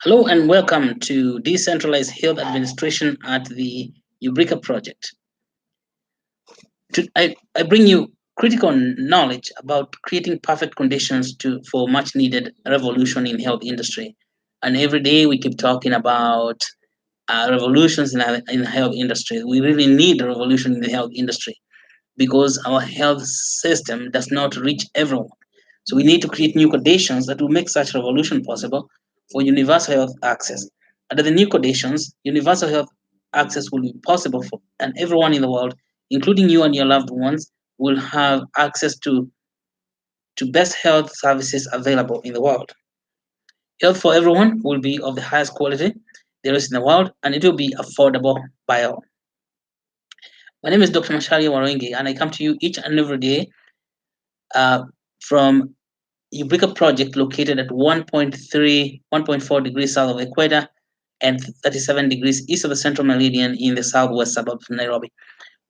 Hello and welcome to Decentralized Health Administration at the Ubrica project. I bring you critical knowledge about creating perfect conditions for much needed revolution in health industry. And every day we keep talking about revolutions in the health industry. We really need a revolution in the health industry because our health system does not reach everyone. So we need to create new conditions that will make such revolution possible for universal health access. Under the new conditions, universal health access will be possible for and everyone in the world, including you and your loved ones, will have access to best health services available in the world. Health for everyone will be of the highest quality there is in the world, and it will be affordable by all. My name is Dr. Mashari Warengi, and I come to you each and every day uh, from Ubrica project located at 1.4 degrees south of the equator and 37 degrees east of the central meridian in the southwest suburb of Nairobi.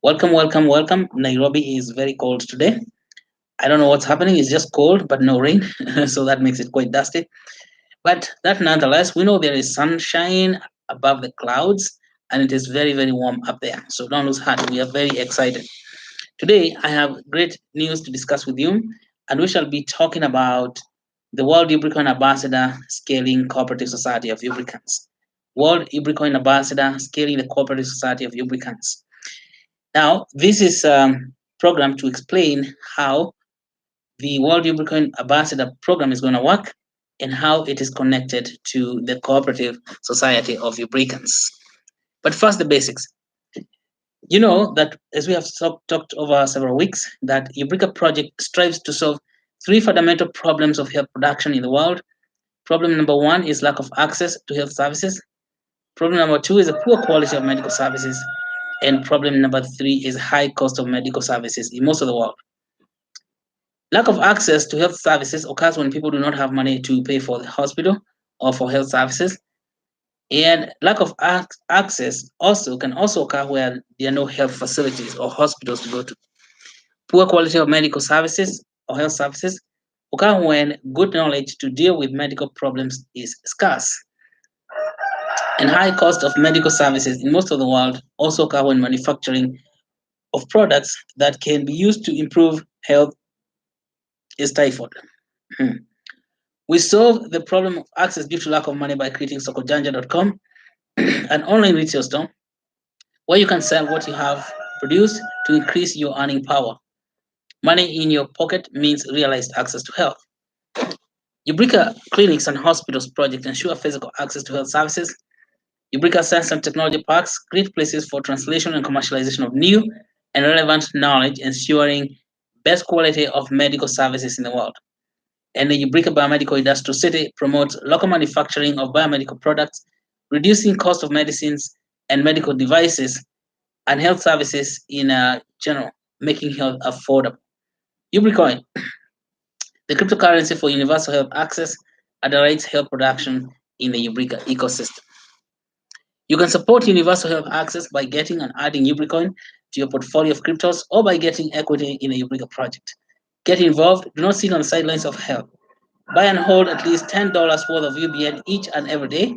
Welcome, welcome, welcome. Nairobi is very cold today. I don't know what's happening. It's just cold, but no rain. So that makes it quite dusty. But that nonetheless, we know there is sunshine above the clouds and it is very, very warm up there. So don't lose heart. We are very excited. Today, I have great news to discuss with you, and we shall be talking about the World Ubricoin Ambassador Scaling Cooperative Society of Ubricans. World Ubricoin Ambassador Scaling the Cooperative Society of Ubricans. Now, this is a program to explain how the World Ubricoin Ambassador program is going to work and how it is connected to the Cooperative Society of Ubricans. But first, the basics. You know that as we have talked over several weeks, that Ubrica project strives to solve three fundamental problems of health production in the world. Problem number one is lack of access to health services. Problem number two is a poor quality of medical services. And problem number three is high cost of medical services in most of the world. Lack of access to health services occurs when people do not have money to pay for the hospital or for health services. And lack of access also can also occur where there are no health facilities or hospitals to go to. Poor quality of medical services or health services occur when good knowledge to deal with medical problems is scarce. And high cost of medical services in most of the world also occur when manufacturing of products that can be used to improve health is stifled. We solve the problem of access due to lack of money by creating sokojanja.com, an online retail store where you can sell what you have produced to increase your earning power. Money in your pocket means realized access to health. Ubrica clinics and hospitals project ensure physical access to health services. Ubrica Science and Technology Parks create places for translation and commercialization of new and relevant knowledge, ensuring best quality of medical services in the world. And the Ubrica Biomedical Industrial City promotes local manufacturing of biomedical products, reducing cost of medicines and medical devices and health services in general, making health affordable. Ubricoin, the cryptocurrency for universal health access, accelerates health production in the Ubrica ecosystem. You can support universal health access by getting and adding Ubricoin to your portfolio of cryptos or by getting equity in a Ubrica project. Get involved, do not sit on the sidelines of health. Buy and hold at least $10 worth of UBN each and every day.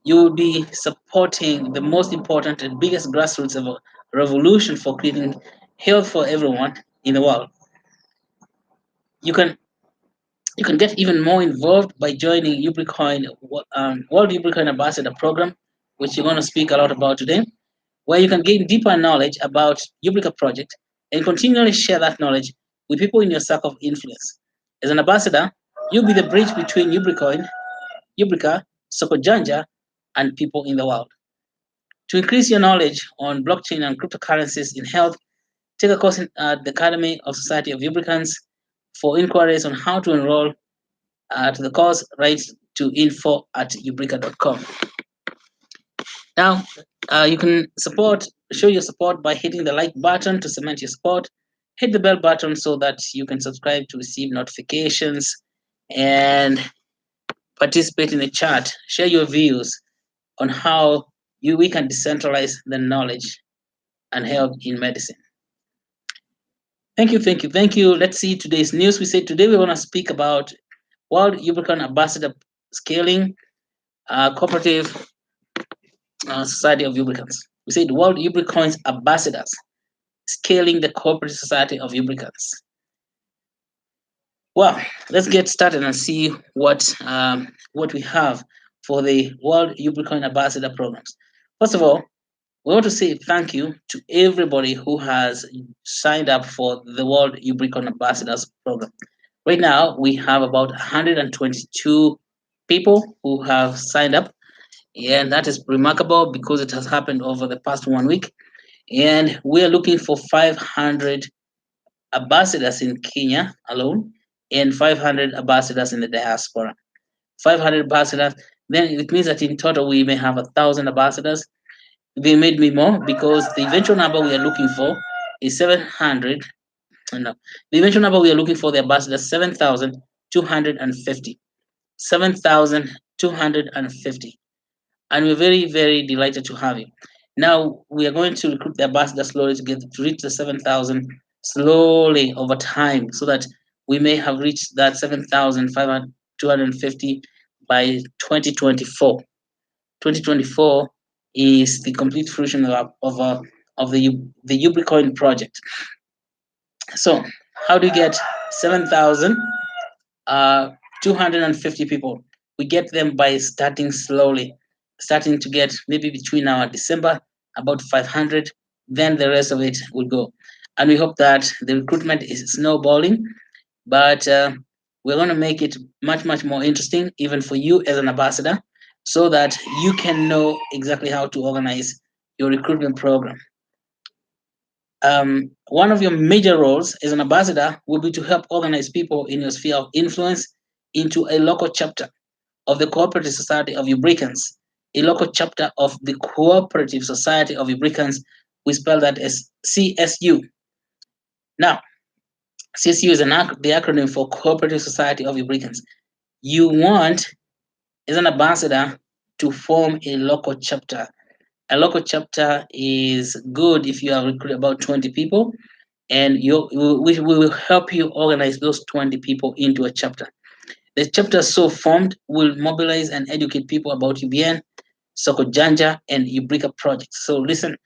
You will be supporting the most important and biggest grassroots of a revolution for creating health for everyone in the world. You can you can get even more involved by joining Ubricoin World Ubricoin Ambassador Program, which you're going to speak a lot about today, where you can gain deeper knowledge about Ubrica project and continually share that knowledge with people in your circle of influence. As an ambassador, you'll be the bridge between Ubricoin, Ubrica, Sokojanja, and people in the world. To increase your knowledge on blockchain and cryptocurrencies in health, take a course at the Academy of Society of Ubricans. For inquiries on how to enroll to the course, write to info@ubrica.com. Now, you can show your support by hitting the like button to cement your support. Hit the bell button so that you can subscribe to receive notifications and participate in the chat. Share your views on how we can decentralize the knowledge and help in medicine. Thank you, thank you, thank you. Let's see today's news. We said today we want to speak about World Ubricon Ambassador Scaling Cooperative Society of Ubricans. We said World Ubricoins Ambassadors, scaling the Cooperative Society of Ubricans. Well, let's get started and see what we have for the World Ubricoin Ambassador programs. First of all, we want to say thank you to everybody who has signed up for the World Ubricon Ambassadors program. Right now, we have about 122 people who have signed up, and that is remarkable because it has happened over the past 1 week. And we are looking for 500 ambassadors in Kenya alone and 500 ambassadors in the diaspora. 500 ambassadors, then it means that in total we may have 1,000 ambassadors. They made me more because the eventual number we are looking for is 700. No, the eventual number we are looking for the ambassadors 7,250. 7,250. And we're very, very delighted to have you. Now we are going to recruit the ambassadors slowly to reach the 7,000 slowly over time so that we may have reached that 7,250 by 2024. 2024 is the complete fruition of the Ubricoin project. So, how do you get 7,250 people? We get them by starting slowly, starting to get maybe between now and December about 500. Then the rest of it will go, and we hope that the recruitment is snowballing. But we're going to make it much, much more interesting, even for you as an ambassador, so that you can know exactly how to organize your recruitment program. One of your major roles as an ambassador will be to help organize people in your sphere of influence into a local chapter of the Cooperative Society of Ubricans, a local chapter of the Cooperative Society of Ubricans. We spell that as CSU. Now, CSU is the acronym for Cooperative Society of Ubricans. You want, as an ambassador, to form a local chapter. A local chapter is good if you have recruited about 20 people, and we will help you organize those 20 people into a chapter. The chapter so formed will mobilize and educate people about UBN, Sokojanja, and Ubrica projects. So listen,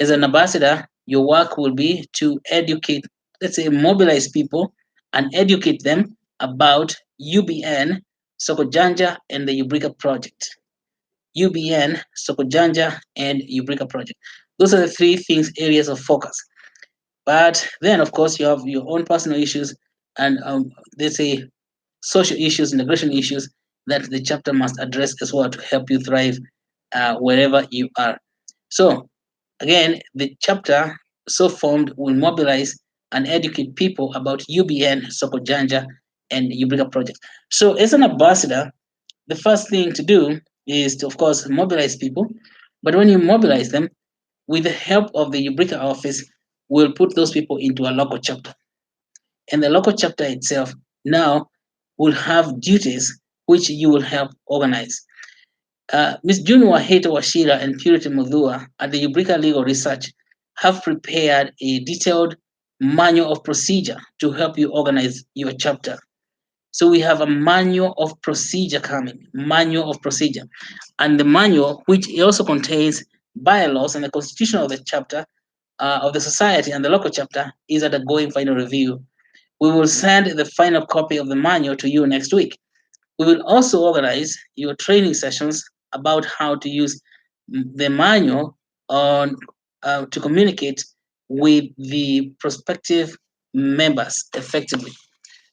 as an ambassador, your work will be to educate, let's say, mobilize people and educate them about UBN, Sokojanja, and the Ubrica project. UBN, Sokojanja, and Ubrica project. Those are the three things, areas of focus. But then, of course, you have your own personal issues and let's say social issues, integration issues that the chapter must address as well to help you thrive wherever you are. So, again, the chapter so formed will mobilize and educate people about UBN, Sokojanja, and Ubrica project. So, as an ambassador, the first thing to do is to, of course, mobilize people. But when you mobilize them, with the help of the Ubrica office, we'll put those people into a local chapter. And the local chapter itself now will have duties which you will help organize. Ms. June Wahito Washira and Purity Mudhua at the Ubrica Legal Research have prepared a detailed manual of procedure to help you organize your chapter. So we have a manual of procedure coming, manual of procedure. And the manual, which also contains bylaws and the constitution of the chapter, of the society and the local chapter, is undergoing final review. We will send the final copy of the manual to you next week. We will also organize your training sessions about how to use the manual on to communicate with the prospective members effectively.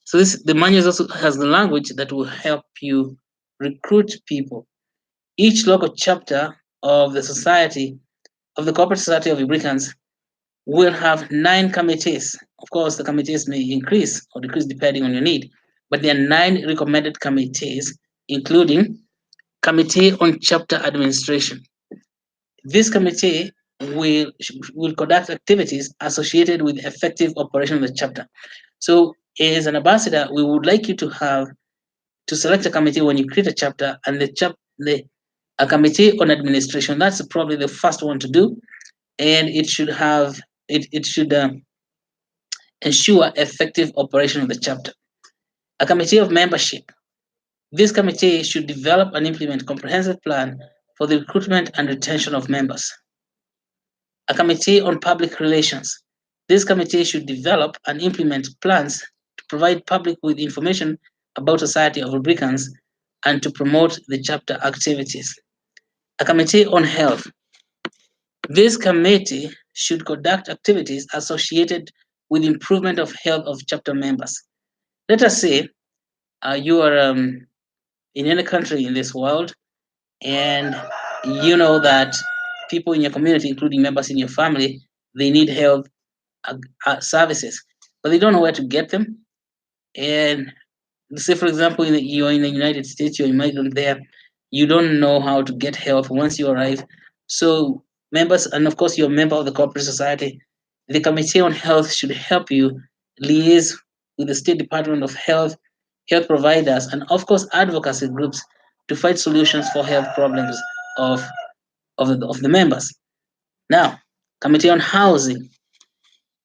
So the manual also has the language that will help you recruit people. Each local chapter of the society, of the Cooperative Society of Ubricans, will have 9 committees. Of course, the committees may increase or decrease depending on your need, but there are 9 recommended committees, including Committee on Chapter Administration. This committee will conduct activities associated with effective operation of the chapter. So, as an ambassador, we would like you to select a committee when you create a chapter, and a committee on administration. That's probably the first one to do, and it should have it should ensure effective operation of the chapter. A committee of membership. This committee should develop and implement a comprehensive plan for the recruitment and retention of members. A committee on public relations. This committee should develop and implement plans to provide public with information about Society of Ubricans and to promote the chapter activities. A committee on health. This committee should conduct activities associated with improvement of health of chapter members. Let us say you are in any country in this world, and you know that people in your community, including members in your family, they need health services, but they don't know where to get them. And say, for example, you're in the United States, you're a migrant there, you don't know how to get health once you arrive. So, members, and of course, you're a member of the corporate society, the Committee on Health should help you liaise with the State Department of Health, health providers, and of course, advocacy groups to find solutions for health problems of, of the members. Now, Committee on Housing.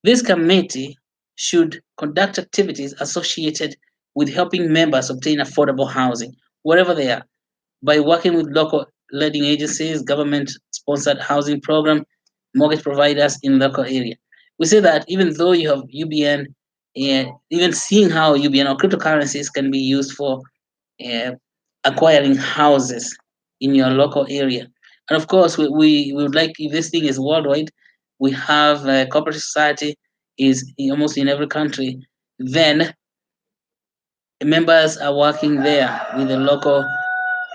This committee should conduct activities associated with helping members obtain affordable housing wherever they are by working with local lending agencies, government-sponsored housing program, mortgage providers in local area. We say that even though you have UBN, even seeing how UBN or cryptocurrencies can be used for uh, acquiring houses in your local area. And of course, we would like, if this thing is worldwide, we have a cooperative society is almost in every country, then members are working there with the local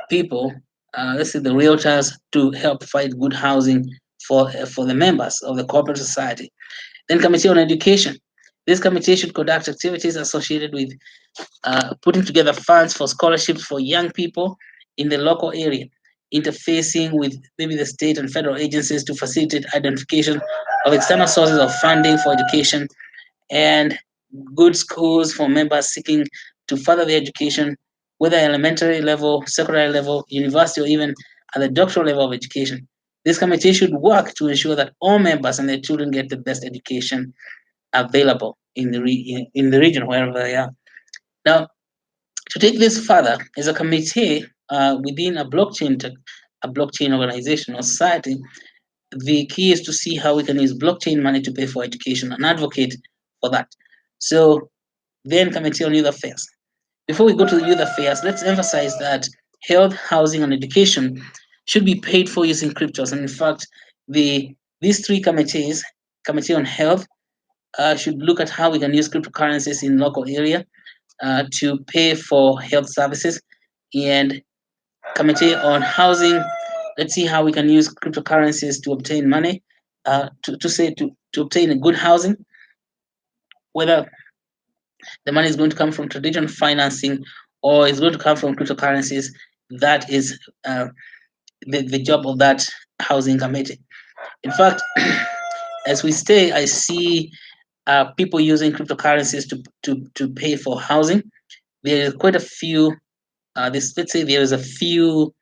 people, let's say the realtors, to help find good housing for the members of the cooperative society. Then Committee on Education. This committee should conduct activities associated with putting together funds for scholarships for young people in the local area, interfacing with maybe the state and federal agencies to facilitate identification of external sources of funding for education, and good schools for members seeking to further their education, whether elementary level, secondary level, university, or even at the doctoral level of education. This committee should work to ensure that all members and their children get the best education available in in the region wherever they are. Now, to take this further, as a committee within a blockchain organization or society, the key is to see how we can use blockchain money to pay for education and advocate for that. So then Committee on Youth Affairs. Before we go to the youth affairs, let's emphasize that health, housing, and education should be paid for using cryptos. And in fact, these three committees, Committee on Health, should look at how we can use cryptocurrencies in local area to pay for health services, and Committee on Housing, let's see how we can use cryptocurrencies to obtain money, to obtain a good housing, whether the money is going to come from traditional financing or is going to come from cryptocurrencies. That is the job of that housing committee. In fact, as we stay, I see people using cryptocurrencies to pay for housing. There is quite a few. Let's say there is a few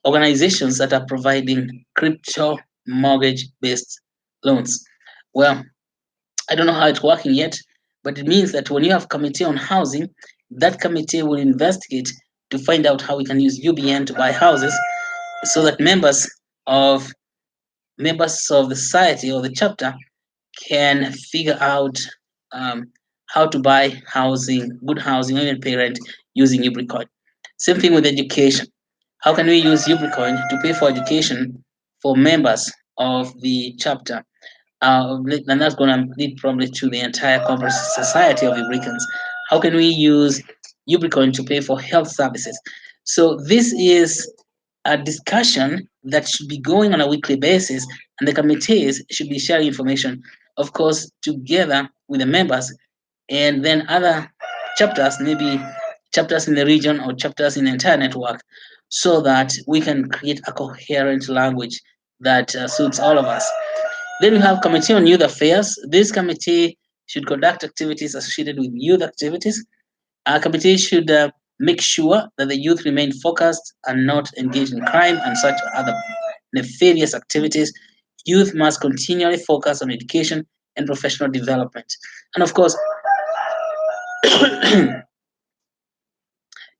organizations that are providing crypto mortgage-based loans. Well, I don't know how it's working yet, but it means that when you have committee on housing, that committee will investigate to find out how we can use UBN to buy houses, so that of members of the society or the chapter can figure out um, how to buy housing, good housing, or even pay rent using Ubricoin. Same thing with education. How can we use Ubricoin to pay for education for members of the chapter? And that's going to lead probably to the entire corporate society of Ubricans. How can we use Ubricoin to pay for health services? So this is a discussion that should be going on a weekly basis, and the committees should be sharing information, of course, together with the members, and then other chapters, maybe chapters in the region or chapters in the entire network, so that we can create a coherent language that suits all of us. Then we have Committee on Youth Affairs. This committee should conduct activities associated with youth activities. Our committee should make sure that the youth remain focused and not engaged in crime and such other nefarious activities. Youth must continually focus on education and professional development. And of course,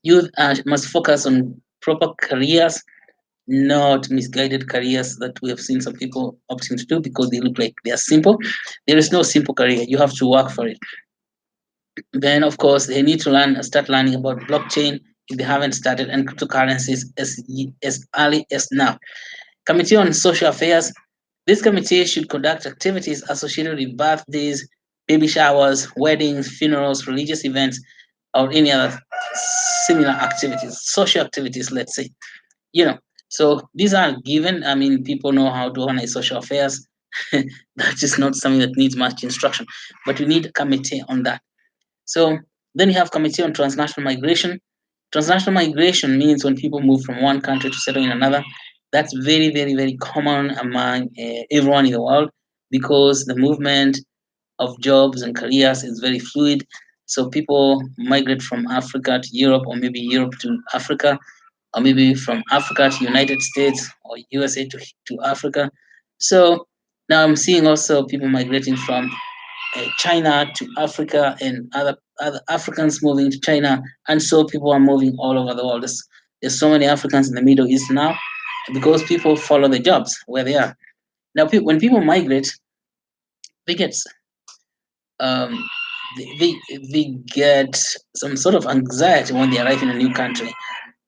Youth must focus on proper careers, not misguided careers that we have seen some people opting to do because they look like they are simple. There is no simple career. You have to work for it. Then, of course, they need to start learning about blockchain if they haven't started, and cryptocurrencies as early as now. Committee on Social Affairs. This committee should conduct activities associated with birthdays, baby showers, weddings, funerals, religious events, or any other similar activities, social activities, let's say. You know, so these are given. I mean, people know how to organize social affairs. That is not something that needs much instruction, but we need a committee on that. So then you have committee on transnational migration. Transnational migration means when people move from one country to settle in another. That's very, very, very common among everyone in the world because the movement of jobs and careers is very fluid. So people migrate from Africa to Europe, or maybe Europe to Africa, or maybe from Africa to United States or USA to Africa. So now I'm seeing also people migrating from China to Africa, and other Africans moving to China, and so people are moving all over the world. There's so many Africans in the Middle East now because people follow the jobs where they are. Now, when people migrate, they get um, they get some sort of anxiety when they arrive in a new country,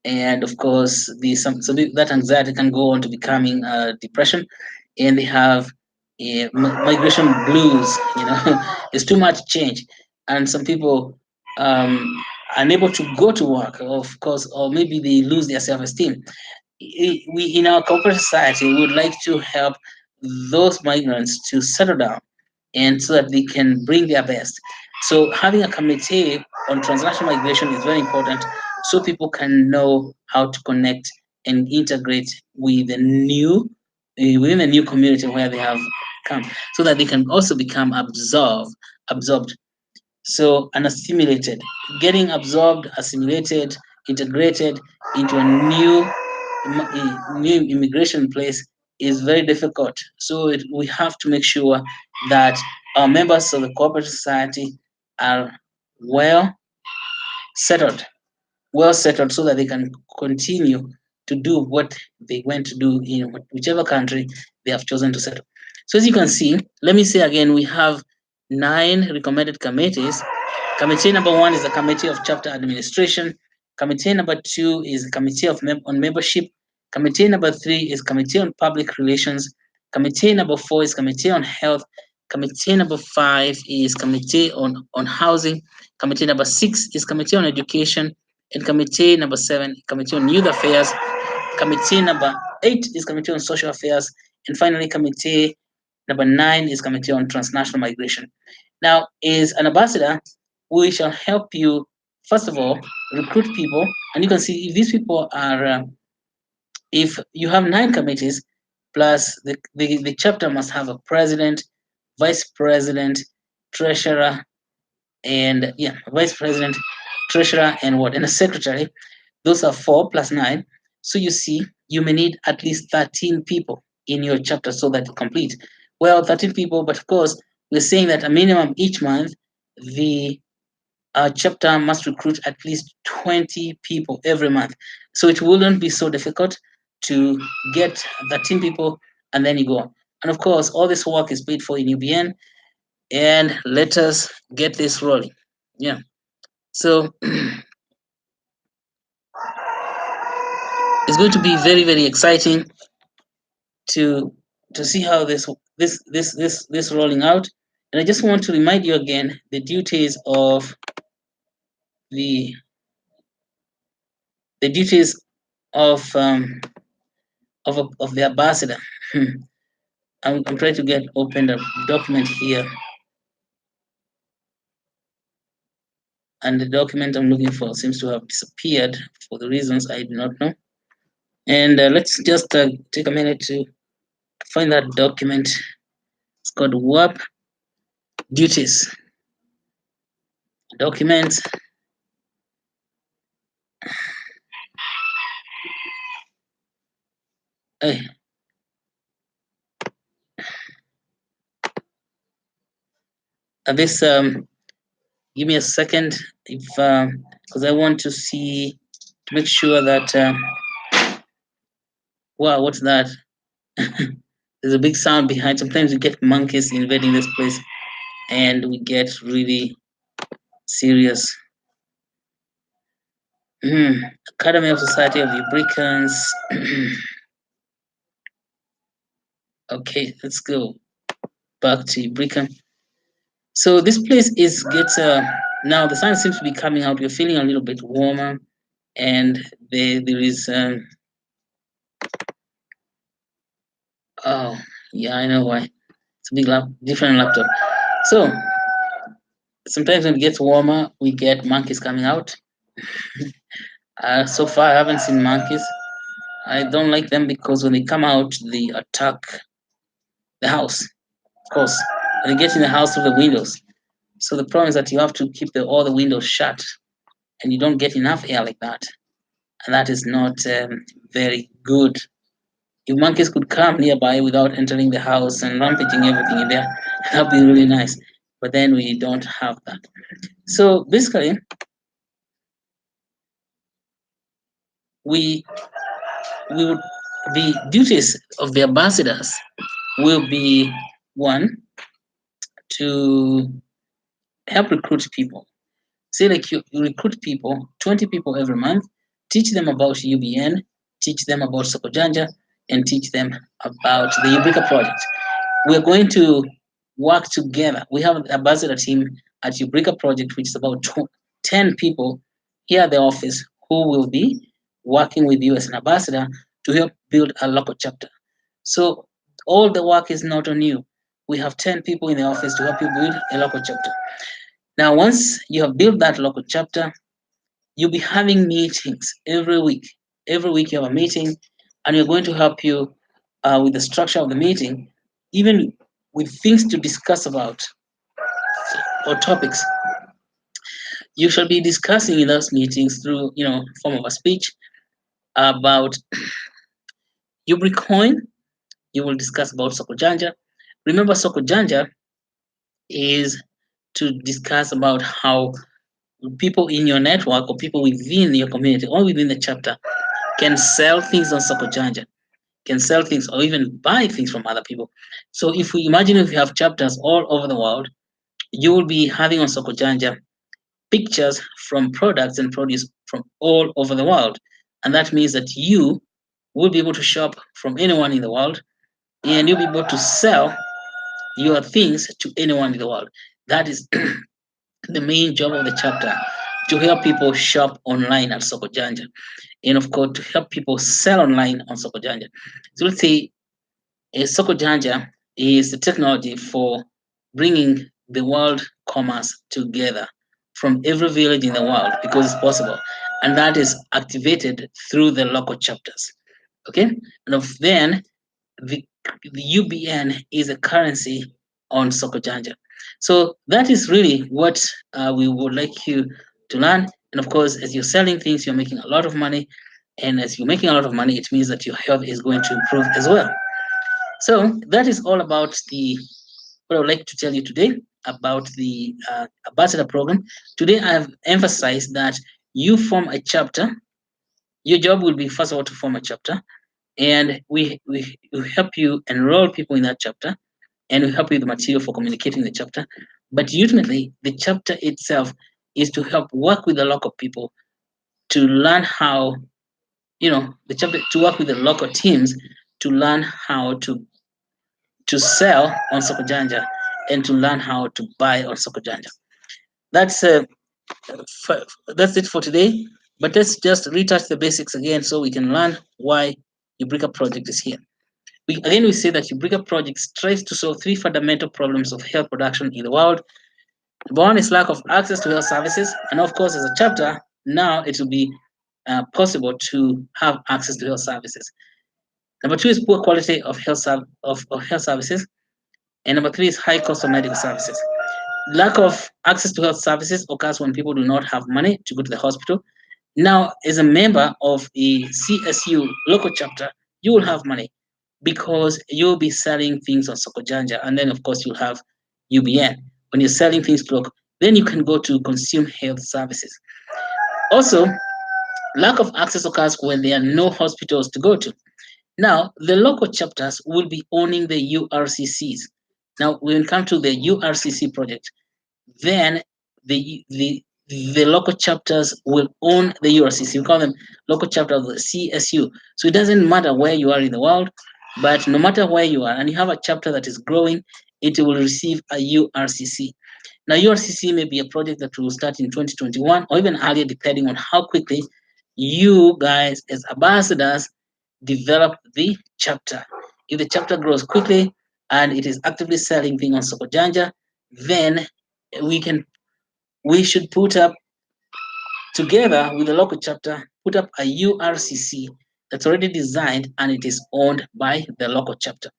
and of course, that anxiety can go on to becoming depression, and they have migration blues. It's too much change, and some people um, unable to go to work, of course, or maybe they lose their self-esteem. We in our corporate society we would like to help those migrants to settle down and so that they can bring their best. So having a committee on transnational migration is very important so people can know how to connect and integrate with the new within the new community where they have come, so that they can also become absorbed, so and assimilated, getting absorbed, assimilated, integrated into a new immigration place is very difficult. So we have to make sure that our members of the cooperative society are well settled, so that they can continue to do what they went to do in whichever country they have chosen to settle. So as you can see, let me say again, we have 9 recommended committees. Committee number 1 is the Committee of Chapter Administration. Committee number 2 is the Committee on Membership. Committee number 3 is Committee on Public Relations. Committee number 4 is Committee on Health. Committee number 5 is Committee on Housing. Committee number 6 is Committee on Education. And committee number 7, Committee on Youth Affairs. Committee number 8 is Committee on Social Affairs. And finally, Committee number 9 is Committee on Transnational Migration. Now, as an ambassador, we shall help you, first of all, recruit people. And you can see if these people are, if you have 9 committees, plus the chapter must have a president, vice president, treasurer, and vice president, treasurer, and what? And a secretary. Those are 4 plus 9. So you see, you may need at least 13 people in your chapter so that it complete. Well, 13 people, but of course, we're saying that a minimum each month, the chapter must recruit at least 20 people every month. So it wouldn't be so difficult to get 13 people and then you go on. And of course, all this work is paid for in UBN, and let us get this rolling. Yeah. So it's going to be very, very exciting to see how this rolling out. And I just want to remind you again the duties the the duties of of the ambassador. I'm trying to get open the document here, and the document I'm looking for seems to have disappeared for the reasons I do not know. And let's just take a minute to find that document. It's called WAP duties documents. Hey, this give me a second if because I want to see to make sure that wow, what's that? There's a big sound behind. Sometimes we get monkeys invading this place, and we get really serious. Academy of Society of Ubricans. Okay, let's go back to Ubrican. So this place is gets now the sun seems to be coming out. We're feeling a little bit warmer, and there is oh yeah, I know why. It's a big different laptop. So sometimes when it gets warmer, we get monkeys coming out. So far, I haven't seen monkeys. I don't like them because when they come out, they attack the house. Of course, and they get in the house through the windows. So the problem is that you have to keep all the windows shut, and you don't get enough air like that, and that is not very good. If monkeys could come nearby without entering the house and rampaging everything in there, that'd be really nice. But then we don't have that. So basically, we we would the duties of the ambassadors will be one to help recruit people. Say like you recruit people, 20 people every month, teach them about UBN, teach them about Sokojanja, and teach them about the Ubrica project. We're going to work together. We have an ambassador team at Ubrica project, which is about 10 people here at the office who will be working with you as an ambassador to help build a local chapter. So all the work is not on you. We have 10 people in the office to help you build a local chapter. Now, once you have built that local chapter, you'll be having meetings every week. Every week you have a meeting, and we're going to help you with the structure of the meeting, even with things to discuss about or topics. You shall be discussing in those meetings through, form of a speech about Ubricoin. You will discuss about Sokojanja. Remember, Sokojanja is to discuss about how people in your network or people within your community or within the chapter can sell things on Sokojanja, can sell things or even buy things from other people. So if we imagine if you have chapters all over the world, you will be having on Sokojanja pictures from products and produce from all over the world. And that means that you will be able to shop from anyone in the world and you'll be able to sell your things to anyone in the world. That is the main job of the chapter, to help people shop online at Sokojanja, and of course to help people sell online on Sokojanja. So let's say Sokojanja is the technology for bringing the world commerce together from every village in the world because it's possible, and that is activated through the local chapters. Okay, and then the, the UBN is a currency on Sokojanja. So that is really what we would like you to learn. And of course, as you're selling things, you're making a lot of money. And as you're making a lot of money, it means that your health is going to improve as well. So that is all about what I would like to tell you today about the ambassador program. Today, I have emphasized that you form a chapter. Your job will be, first of all, to form a chapter, and we help you enroll people in that chapter, and we help you with the material for communicating the chapter. But ultimately, the chapter itself is to help work with the local people to learn how, the chapter to work with the local teams to learn how to sell on Sokojanja and to learn how to buy on Sokojanja. That's that's it for today. But let's just retouch the basics again so we can learn why Ubrica project is here. We say that Ubrica project strives to solve three fundamental problems of health production in the world. Number one is lack of access to health services, and of course, as a chapter, now it will be possible to have access to health services. Number two is poor quality of health services, and number three is high cost of medical services. Lack of access to health services occurs when people do not have money to go to the hospital. Now, as a member of a CSU local chapter, you will have money because you'll be selling things on Sokojanja, and then of course you'll have UBN. When you're selling things local, then you can go to consume health services. Also, Lack of access occurs when there are no hospitals to go to. Now, the local chapters will be owning the URCCs. Now, when it comes to the URCC project, then the local chapters will own the URCC. We call them local chapter of the CSU. So it doesn't matter where you are in the world, but no matter where you are, and you have a chapter that is growing, it will receive a URCC. Now, URCC may be a project that will start in 2021 or even earlier, depending on how quickly you guys, as ambassadors, develop the chapter. If the chapter grows quickly and it is actively selling things on Sokojanja, then we can we should put up together with the local chapter, put up a URCC that's already designed and it is owned by the local chapter.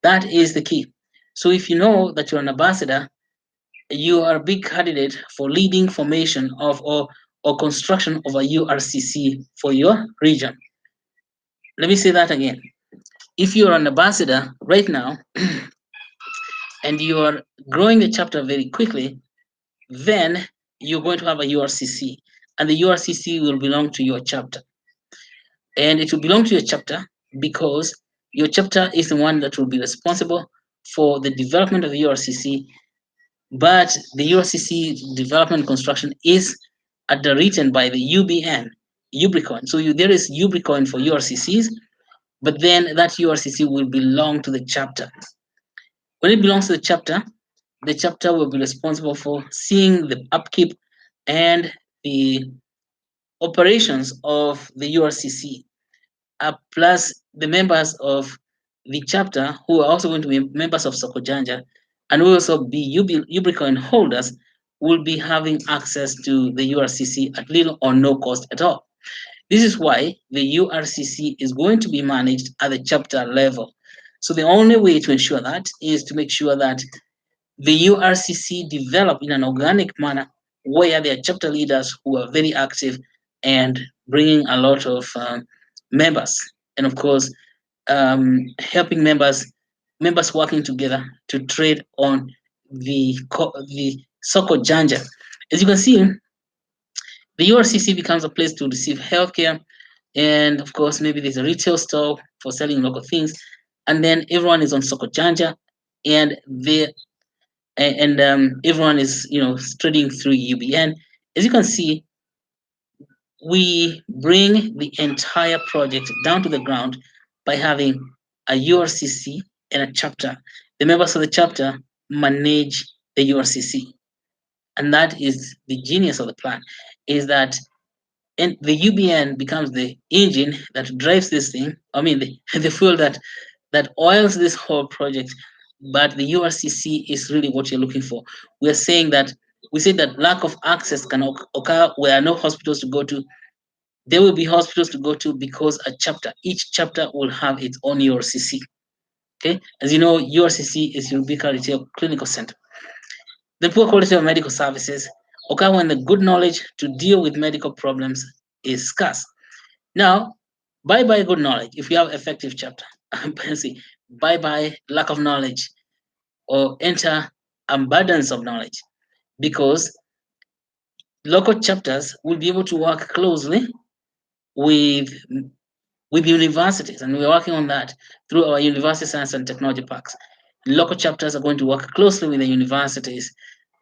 That is the key. So if you know that you're an ambassador, you are a big candidate for leading formation of or construction of a URCC for your region. Let me say that again. If you're an ambassador right now and you are growing the chapter very quickly, then you're going to have a URCC, and the URCC will belong to your chapter. And it will belong to your chapter because your chapter is the one that will be responsible for the development of the URCC. But the URCC development construction is underwritten by the UBN, Ubricoin. So there is Ubricoin for URCCs, but then that URCC will belong to the chapter. When it belongs to the chapter will be responsible for seeing the upkeep and the operations of the URCC, plus the members of the chapter who are also going to be members of Sokojanja and will also be Ubricoin holders will be having access to the URCC at little or no cost at all. This is why the URCC is going to be managed at the chapter level. So the only way to ensure that is to make sure that the URCC develop in an organic manner where there are chapter leaders who are very active and bringing a lot of members, and of course helping members working together to trade on the Soko Janja. As you can see, the URCC becomes a place to receive healthcare, and of course maybe there's a retail store for selling local things, and then everyone is on Soko Janja, and everyone is trading through UBN. As you can see, we bring the entire project down to the ground by having a URCC and a chapter. The members of the chapter manage the URCC, and that is the genius of the plan. Is that and the UBN becomes the engine that drives this thing. I mean, the fuel that oils this whole project. But the URCC is really what you're looking for. We're saying that we say that lack of access can occur where no hospitals to go to. There will be hospitals to go to because each chapter will have its own URCC. Okay, as you know, URCC is Ubrica Retail Clinical Center. The poor quality of medical services occur when the good knowledge to deal with medical problems is scarce. Now, bye bye good knowledge if you have effective chapter. Bye bye lack of knowledge or enter abundance of knowledge because local chapters will be able to work closely with with universities, and we're working on that through our university science and technology parks. Local chapters are going to work closely with the universities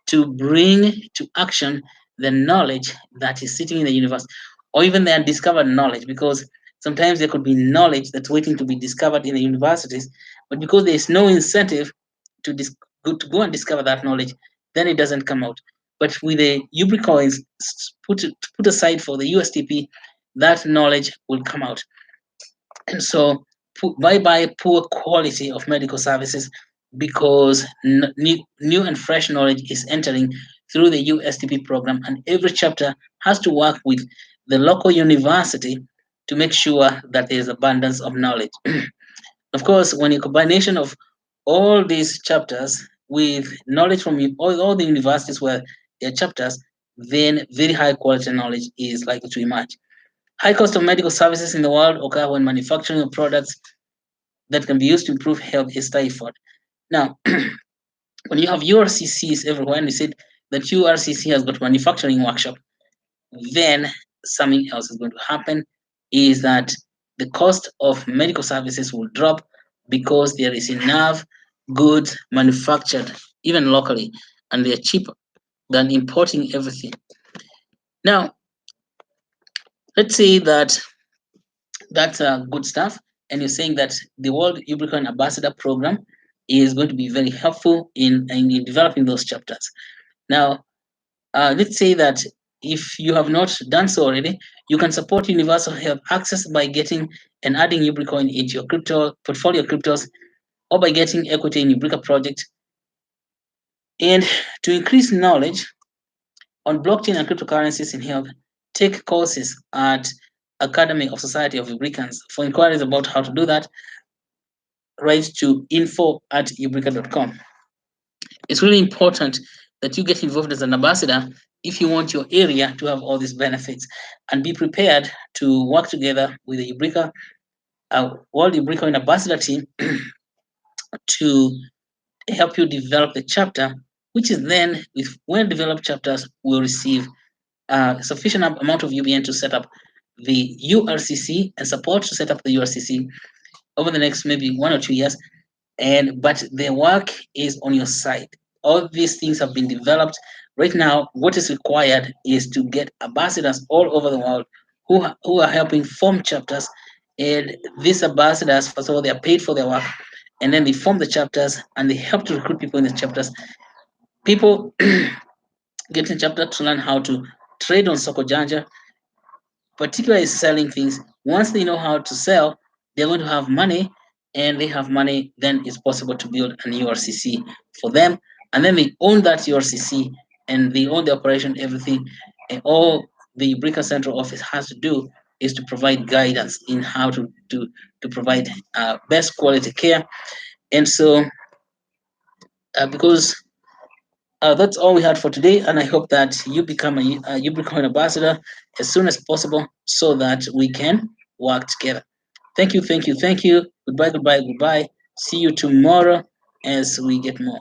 to bring to action the knowledge that is sitting in the university, or even the undiscovered knowledge, because sometimes there could be knowledge that's waiting to be discovered in the universities, but because there is no incentive to, to go and discover that knowledge, then it doesn't come out. But with the Ubricoins put aside for the USTP, that knowledge will come out. And so, bye bye poor quality of medical services because new and fresh knowledge is entering through the USTP program, and every chapter has to work with the local university to make sure that there is abundance of knowledge. Of course, when a combination of all these chapters with knowledge from all the universities where there are chapters, then very high quality knowledge is likely to emerge. High cost of medical services in the world occur when manufacturing of products that can be used to improve health is stifled. Now, when you have URCCs everywhere, and you said that URCC has got manufacturing workshop, then something else is going to happen is that the cost of medical services will drop because there is enough goods manufactured even locally, and they're cheaper than importing everything. Now, let's say that that's good stuff, and you're saying that the World Ubricoin Ambassador Program is going to be very helpful in developing those chapters. Now, let's say that if you have not done so already, you can support universal health access by getting and adding Ubricoin into your crypto portfolio cryptos, or by getting equity in Ubrica project. And to increase knowledge on blockchain and cryptocurrencies in health, take courses at Academy of Society of Ubricans. For inquiries about how to do that, write to info@ubrica.com. It's really important that you get involved as an ambassador if you want your area to have all these benefits, and be prepared to work together with the Ubrica World Ubricoin Ambassador team to help you develop the chapter, which is then, with well developed chapters, will receive a sufficient amount of UBN to set up the URCC and support to set up the URCC over the next maybe 1 or 2 years. And but the work is on your side. All these things have been developed. Right now, what is required is to get ambassadors all over the world who are helping form chapters. And these ambassadors, first of all, they are paid for their work, and then they form the chapters and they help to recruit people in the chapters. People get in chapter to learn how to trade on Sokojanja, particularly selling things. Once they know how to sell, they're going to have money, and they have money, then it's possible to build an URCC for them. And then they own that URCC, and they own the operation, everything. And all the Brica Central Office has to do is to provide guidance in how to provide best quality care. And so, because that's all we had for today, and I hope that you become a Ubricoin ambassador as soon as possible so that we can work together. Thank you, thank you, thank you. Goodbye, goodbye, goodbye. See you tomorrow as we get more.